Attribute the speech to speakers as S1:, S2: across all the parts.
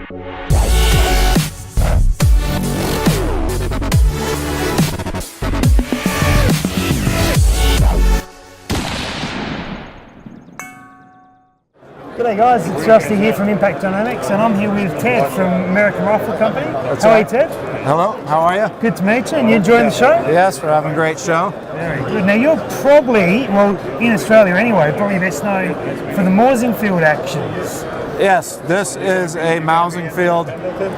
S1: G'day guys, it's Rusty here from Impact Dynamics, and I'm here with Ted from American Rifle Company.
S2: That's
S1: how
S2: right.
S1: are you, Ted?
S2: Hello, how are you?
S1: Good to meet you, and you enjoying the show?
S2: Yes, we're having a great show.
S1: Very good. Now you're probably, well, in Australia anyway, probably best known for the Mausingfield actions.
S2: Yes, this is a Mausingfield.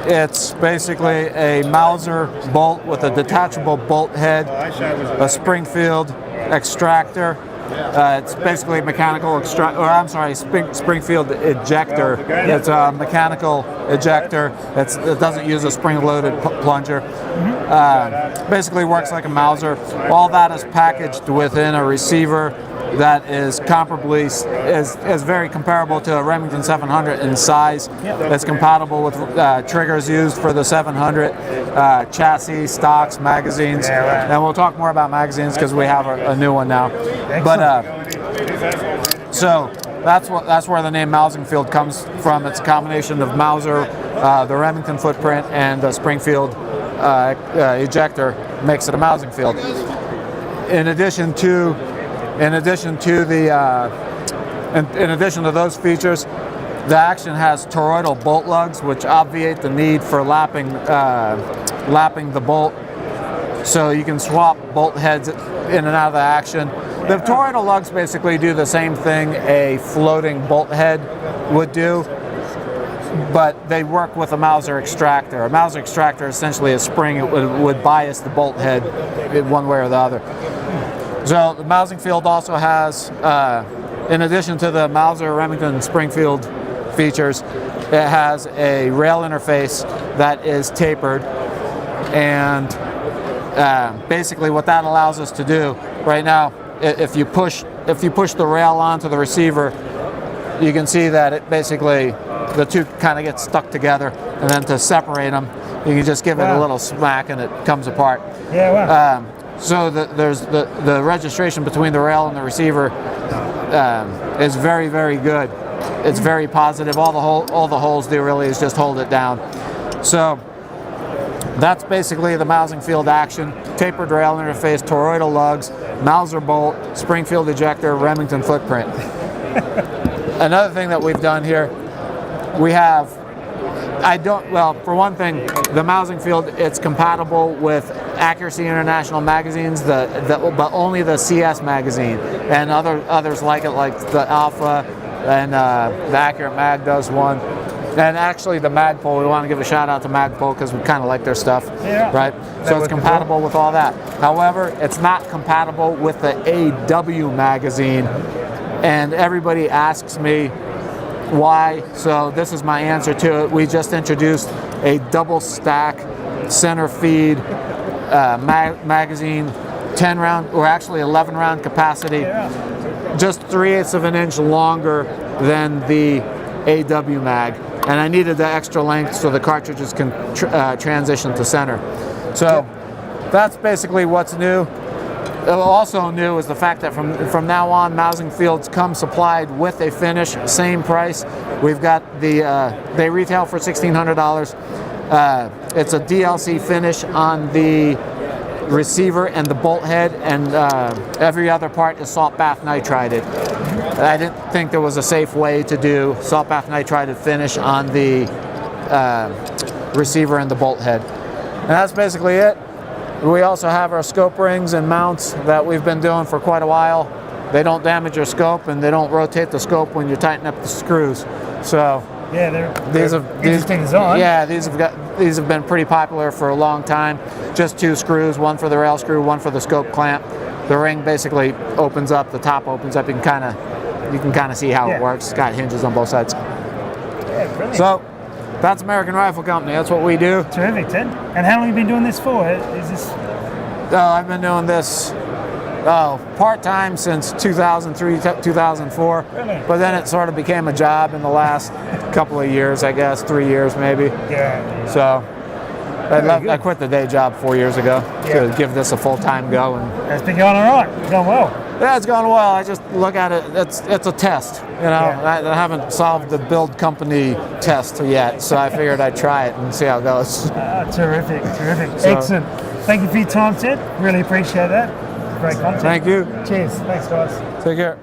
S2: It's basically a Mauser bolt with a detachable bolt head, a Springfield extractor. It's basically mechanical Springfield ejector. It's a mechanical ejector. It doesn't use a spring-loaded plunger. Basically works like a Mauser. All that is packaged within a receiver that is comparably is very comparable to a Remington 700 in size. It's compatible with triggers used for the 700, chassis, stocks, magazines, and we'll talk more about magazines because we have a new one now. But so that's where the name Mausingfield comes from. It's a combination of Mauser, the Remington footprint, and the Springfield ejector makes it a Mausingfield. In addition to those features, the action has toroidal bolt lugs, which obviate the need for lapping the bolt, so you can swap bolt heads in and out of the action. The toroidal lugs basically do the same thing a floating bolt head would do, but they work with a Mauser extractor. A Mauser extractor is essentially a spring. It would bias the bolt head in one way or the other. So the Mausingfield also has, in addition to the Mauser, Remington, Springfield features, it has a rail interface that is tapered, and basically what that allows us to do right now, if you push the rail onto the receiver, you can see that it basically the two kind of get stuck together, and then to separate them, you can just give it a little smack and it comes apart.
S1: Yeah, wow.
S2: So there's the registration between the rail and the receiver is very, very good. It's very positive. All the holes do really is just hold it down. So that's basically the Mausingfield action. Tapered rail interface, toroidal lugs, Mauser bolt, Springfield ejector, Remington footprint. Another thing that we've done here, we have, for one thing, the Mausingfield, it's compatible with Accuracy International magazines, but only the CS magazine, and others like it, like the Alpha, and the Accurate Mag does one. And actually the Magpul, we want to give a shout out to Magpul because we kind of like their stuff, right? So it's compatible with all that. However, it's not compatible with the AW magazine, and everybody asks me why, so this is my answer to it. We just introduced a double stack center feed magazine, 10 round, or actually 11 round capacity, just 3/8 of an inch longer than the AW mag, and I needed the extra length so the cartridges can transition to center. So that's basically what's new. Also new is the fact that from now on, Mausingfields come supplied with a finish, same price. We've got they retail for $1,600. It's a DLC finish on the receiver and the bolt head, and every other part is salt bath nitrided. I didn't think there was a safe way to do salt bath nitrided finish on the receiver and the bolt head. And that's basically it. We also have our scope rings and mounts that we've been doing for quite a while. They don't damage your scope, and they don't rotate the scope when you tighten up the screws. So
S1: yeah, these
S2: have been pretty popular for a long time. Just 2 screws, one for the rail screw, one for the scope clamp. The ring basically opens up, the top opens up. You can kind of see how it works. It's got hinges on both sides.
S1: Yeah, brilliant.
S2: So that's American Rifle Company. That's what we do.
S1: Terrific, Ted. And how long have you been doing this for? Is this?
S2: I've been doing this part-time since 2003, 2004.
S1: Really?
S2: But then it sort of became a job in the last couple of years, I guess, 3 years maybe.
S1: Yeah.
S2: So I quit the day job 4 years ago to give this a full-time go. And
S1: it's been going all right. It's going well.
S2: Yeah, it's going well. I just look at it. It's a test. You know, I haven't solved the build company test yet, so I figured I'd try it and see how it goes.
S1: Terrific. Excellent. Thank you for your time, Ted. Really appreciate that. Great content.
S2: Thank you.
S1: Cheers. Thanks, guys.
S2: Take care.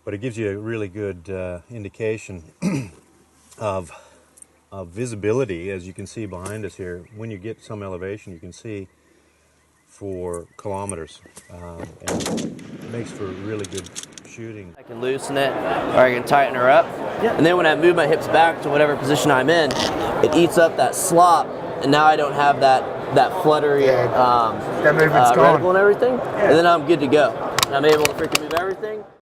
S3: But it gives you a really good indication of visibility, as you can see behind us here. When you get some elevation, you can see for kilometers, and it makes for really good shooting.
S4: I can loosen it, or I can tighten her up, and then when I move my hips back to whatever position I'm in, it eats up that slop, and now I don't have that fluttery
S1: that movement's gone.
S4: reticle and everything, and then I'm good to go. And I'm able to freaking move everything.